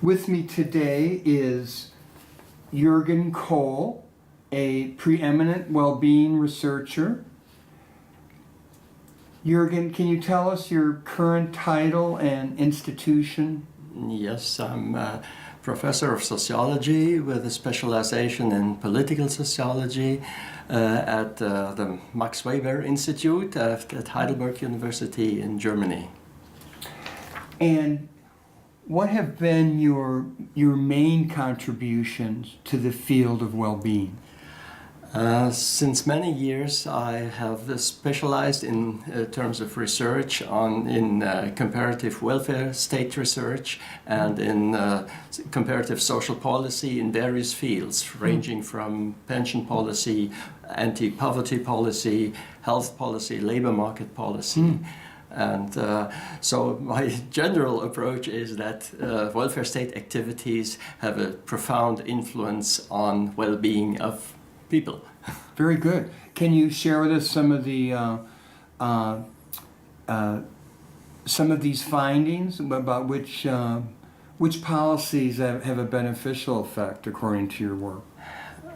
With me today is Juergen Kohl, a preeminent well-being researcher. Juergen, can you tell us your current title and institution? Yes, I'm a professor of sociology with a specialization in political sociology at the Max Weber Institute at Heidelberg University in Germany. And what have been your main contributions to the field of well-being? Since many years, I have specialized in terms of research in comparative welfare state research and in comparative social policy in various fields, ranging from pension policy, anti-poverty policy, health policy, labor market policy. And so my general approach is that welfare state activities have a profound influence on well-being of people. Very good. Can you share with us some of these findings about which policies have a beneficial effect according to your work,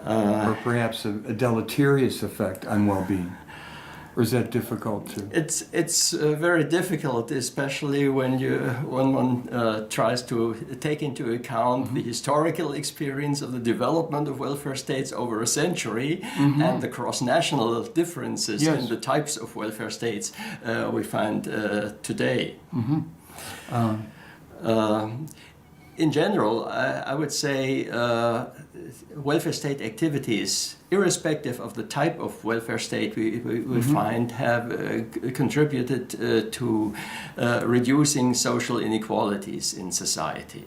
or perhaps a deleterious effect on well-being? Or is that difficult to? It's very difficult, especially when one tries to take into account the historical experience of the development of welfare states over a century and the cross-national differences in the types of welfare states we find today. In general, I would say welfare state activities, irrespective of the type of welfare state we find, have contributed to reducing social inequalities in society.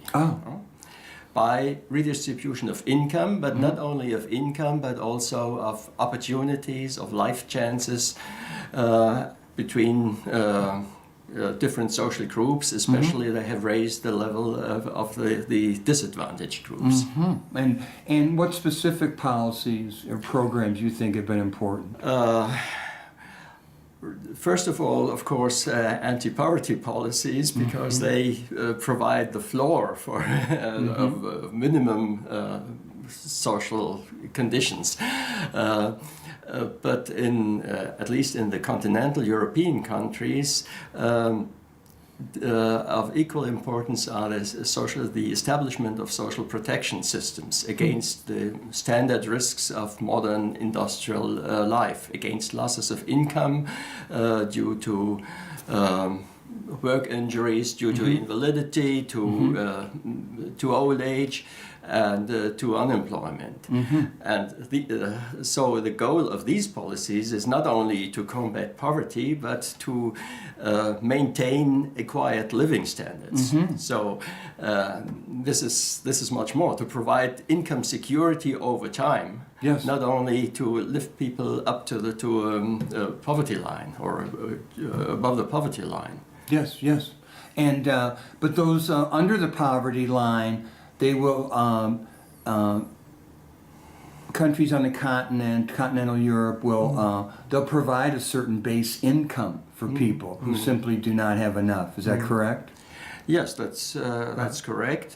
By redistribution of income, but not only of income, but also of opportunities, of life chances between different social groups, especially they have raised the level of the disadvantaged groups. And what specific policies or programs you think have been important? First of all, of course, anti-poverty policies, because they provide the floor for of minimum social conditions. But at least in the continental European countries, of equal importance are the establishment of social protection systems against the standard risks of modern industrial life, against losses of income due to work injuries, due to invalidity, to old age, and to unemployment. And so the goal of these policies is not only to combat poverty, but to maintain acquired living standards. So this is much more, to provide income security over time. Not only to lift people up to the poverty line or above the poverty line. Yes. And but those under the poverty line, they will, countries on the continental Europe will, they'll provide a certain base income for people who simply do not have enough. Is that correct? Yes, that's correct.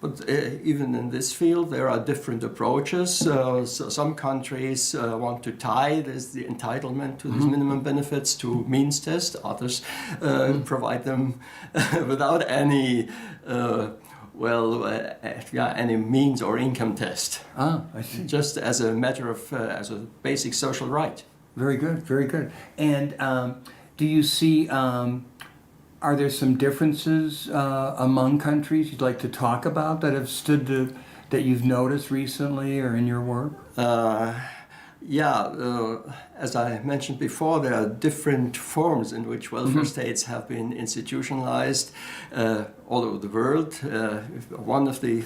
But even in this field, there are different approaches. So some countries want to tie the entitlement to these minimum benefits to means test. Others provide them without any any means or income test. I see. Just as a matter of, as a basic social right. Very good. And do you see, are there some differences among countries you'd like to talk about that have that you've noticed recently or in your work? As I mentioned before, there are different forms in which welfare states have been institutionalized all over the world. One of the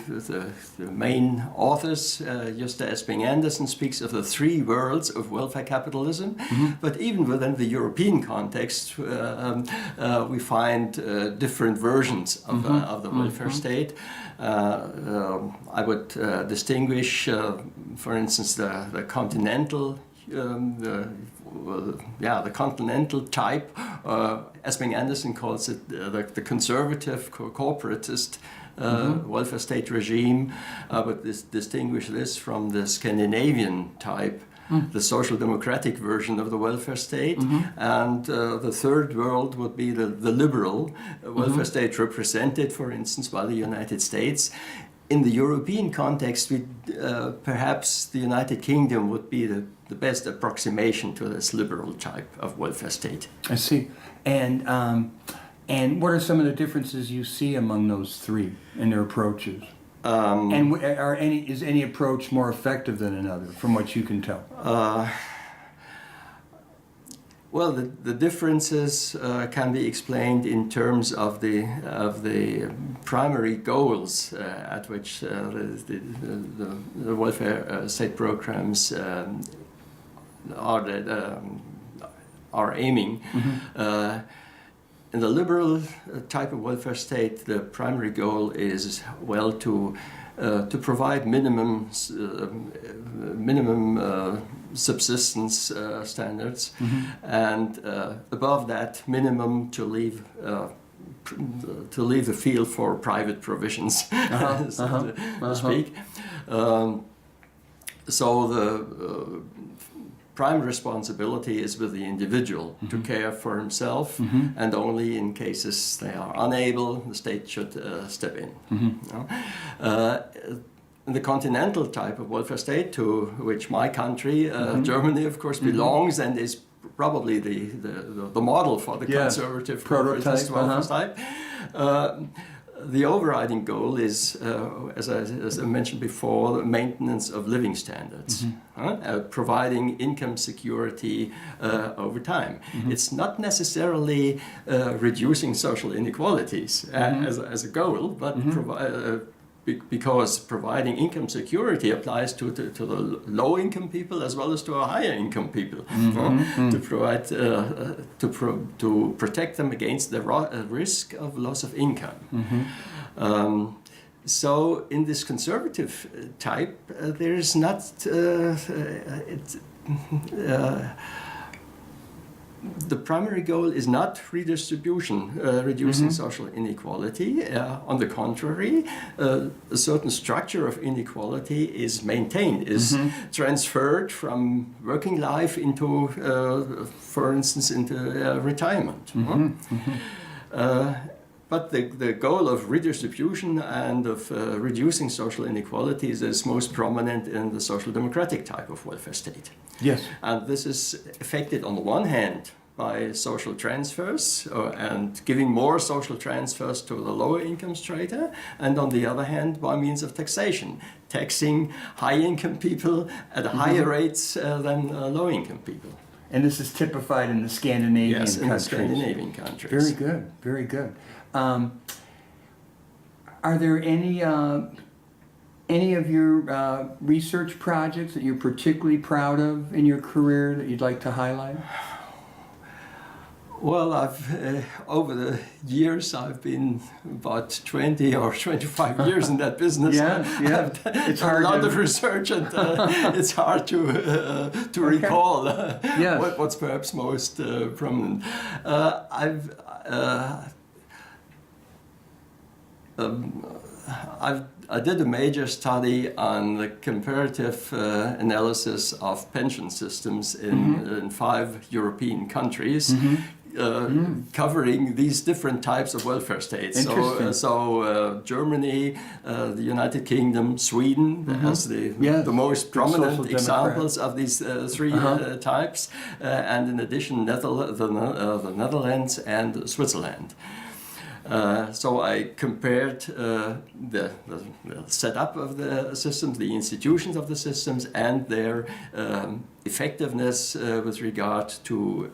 main authors, Gösta Esping-Andersen, speaks of the three worlds of welfare capitalism. But even within the European context, we find different versions of the welfare state. I would distinguish, for instance, the continental the continental type, as Bing Anderson calls it, the conservative, corporatist welfare state regime, but this distinguish this from the Scandinavian type, the social democratic version of the welfare state, and the third world would be the liberal welfare state, represented, for instance, by the United States. In the European context, perhaps the United Kingdom would be the best approximation to this liberal type of welfare state. I see. And what are some of the differences you see among those three in their approaches? And is any approach more effective than another, from what you can tell? Well, the differences can be explained in terms of the primary goals at which the welfare state programs are aiming. In the liberal type of welfare state, the primary goal is, well, to provide minimum subsistence standards, and above that minimum to leave the field for private provisions, so to speak. So the prime responsibility is with the individual to care for himself, and only in cases they are unable, the state should step in. The continental type of welfare state, to which my country, Germany, of course, belongs, and is probably the model for the conservative prototype welfare type. The overriding goal is, as I mentioned before, the maintenance of living standards, providing income security over time. It's not necessarily reducing social inequalities as a goal, but because providing income security applies to the low-income people as well as to our higher-income people, to provide to protect them against the risk of loss of income. So in this conservative type, there is not the primary goal is not redistribution, reducing social inequality. On the contrary, a certain structure of inequality is maintained, is transferred from working life into, for instance, into retirement. But the goal of redistribution and of reducing social inequalities is most prominent in the social democratic type of welfare state. Yes. And this is affected on the one hand by social transfers and giving more social transfers to the lower income strata, and on the other hand by means of taxation, taxing high income people at higher rates than low income people. And this is typified in the Scandinavian countries. Yes, in the Scandinavian countries. Very good, very good. Are there any of your research projects that you're particularly proud of in your career that you'd like to highlight? Well, over the years, I've been about 20 or 25 years in that business. It's hard. A lot of research, and it's hard to recall what's perhaps most prominent. I did a major study on the comparative analysis of pension systems in 5 European countries, covering these different types of welfare states. So Germany, the United Kingdom, Sweden as the most prominent examples of these 3 types, and in addition the Netherlands and Switzerland. So I compared the setup of the systems, the institutions of the systems, and their effectiveness with regard to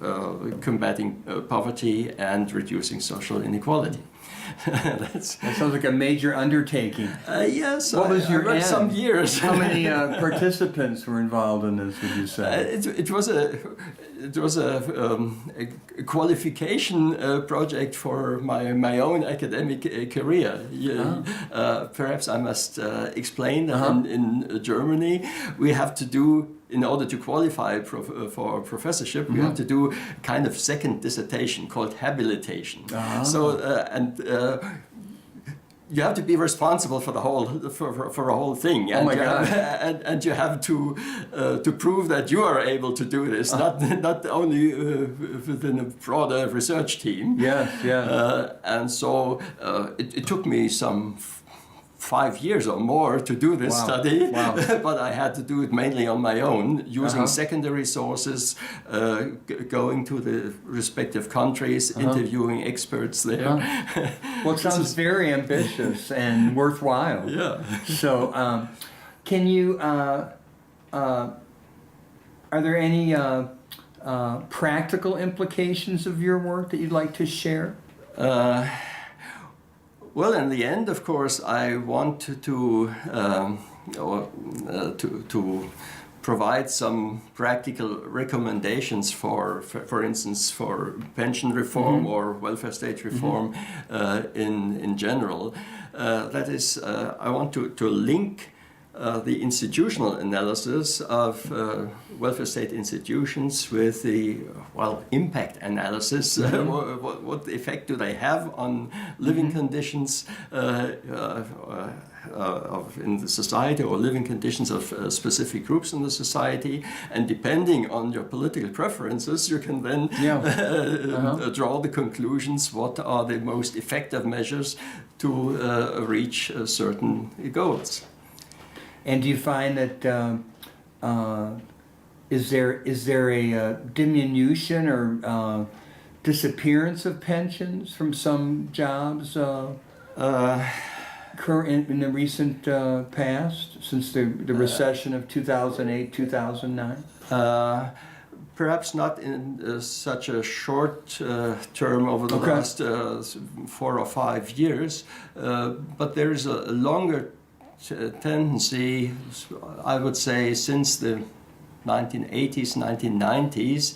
combating poverty and reducing social inequality. That sounds like a major undertaking. Yes, what was your end? Some years. How many participants were involved in this, would you say? It was a qualification project for my own academic career. Perhaps I must explain that in Germany we have to do in order to qualify for a professorship, you have to do a kind of second dissertation called habilitation. So you have to be responsible for the whole for a whole thing, and, and you have to prove that you are able to do this, not only within a broader research team. And so it took me some 5 years or more to do this study, but I had to do it mainly on my own, using secondary sources, going to the respective countries, interviewing experts there. Well, it sounds very ambitious and worthwhile. So, can you, are there any practical implications of your work that you'd like to share? Well, in the end, of course, I want to provide some practical recommendations for instance, for pension reform or welfare state reform in general. That is, I want to link the institutional analysis of welfare state institutions with the impact analysis. What effect do they have on living conditions in the society, or living conditions of specific groups in the society? And depending on your political preferences, you can then draw the conclusions. What are the most effective measures to reach certain goals? And do you find that is there a diminution or disappearance of pensions from some jobs in the recent past, since the recession of 2008, 2009? Perhaps not in such a short term over the last 4 or 5 years, but there is a longer tendency, I would say, since the 1980s, 1990s,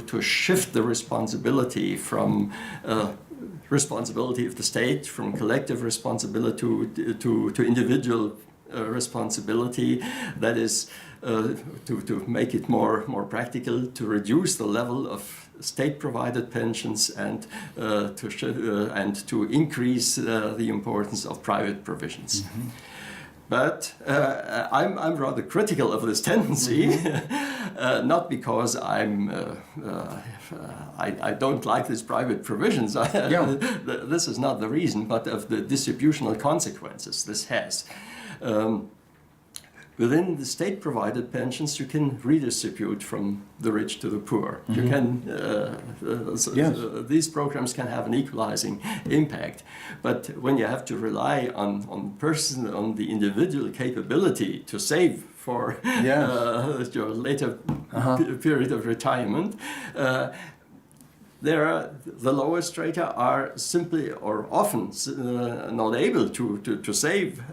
to shift the responsibility from responsibility of the state, from collective responsibility to individual responsibility. That is, to make it more practical, to reduce the level of state-provided pensions and to increase the importance of private provisions. But I'm rather critical of this tendency, not because I don't like these private provisions. This is not the reason, but of the distributional consequences this has. Within the state-provided pensions, you can redistribute from the rich to the poor. You can these programs can have an equalizing impact. But when you have to rely on the individual capability to save for your later period of retirement, the lower strata are simply or often not able to save,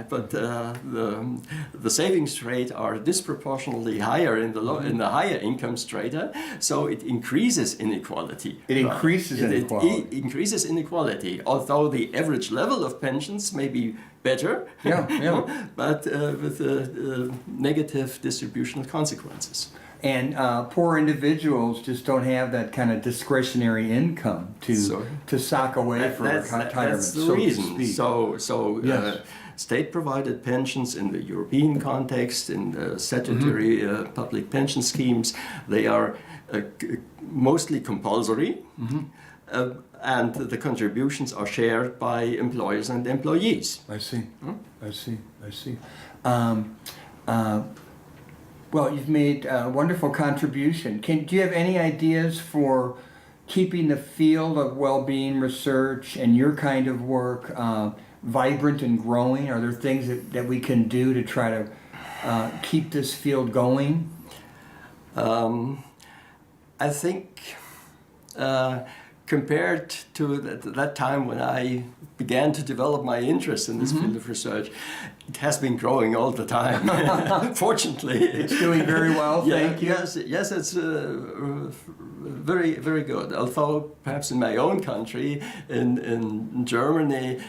but the savings rate are disproportionately higher in the higher income strata, so it increases inequality. It increases inequality. It increases inequality, although the average level of pensions may be better, but with negative distributional consequences. And poor individuals just don't have that kind of discretionary income to sock away for retirement. That's the reason. So state-provided pensions in the European context, in the statutory public pension schemes, they are mostly compulsory, and the contributions are shared by employers and employees. I see. Well, you've made a wonderful contribution. Do you have any ideas for keeping the field of well-being research and your kind of work vibrant and growing? Are there things that we can do to try to keep this field going? I think compared to that time when I began to develop my interest in this field of research, it has been growing all the time. Fortunately, it's doing very well. Thank you. Yes, it's very, very good. Although perhaps in my own country, in Germany,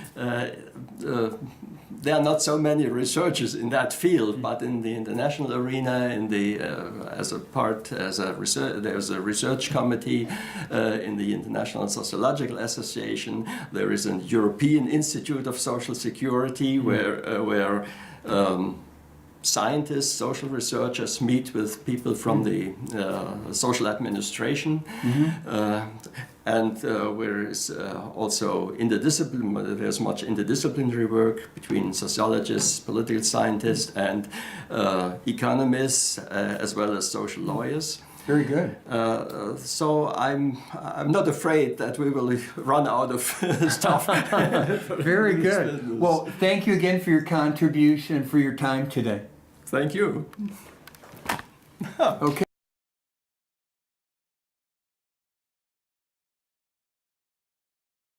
there are not so many researchers in that field, but in the international arena, there's a research committee in the International Sociological Association. There is an European Institute of Social Security where scientists, social researchers meet with people from the social administration, and where is also there's much interdisciplinary work between sociologists, political scientists, and economists, as well as social lawyers. Very good. So I'm not afraid that we will run out of stuff. Very good. Well, thank you again for your contribution and for your time today. Thank you. Okay.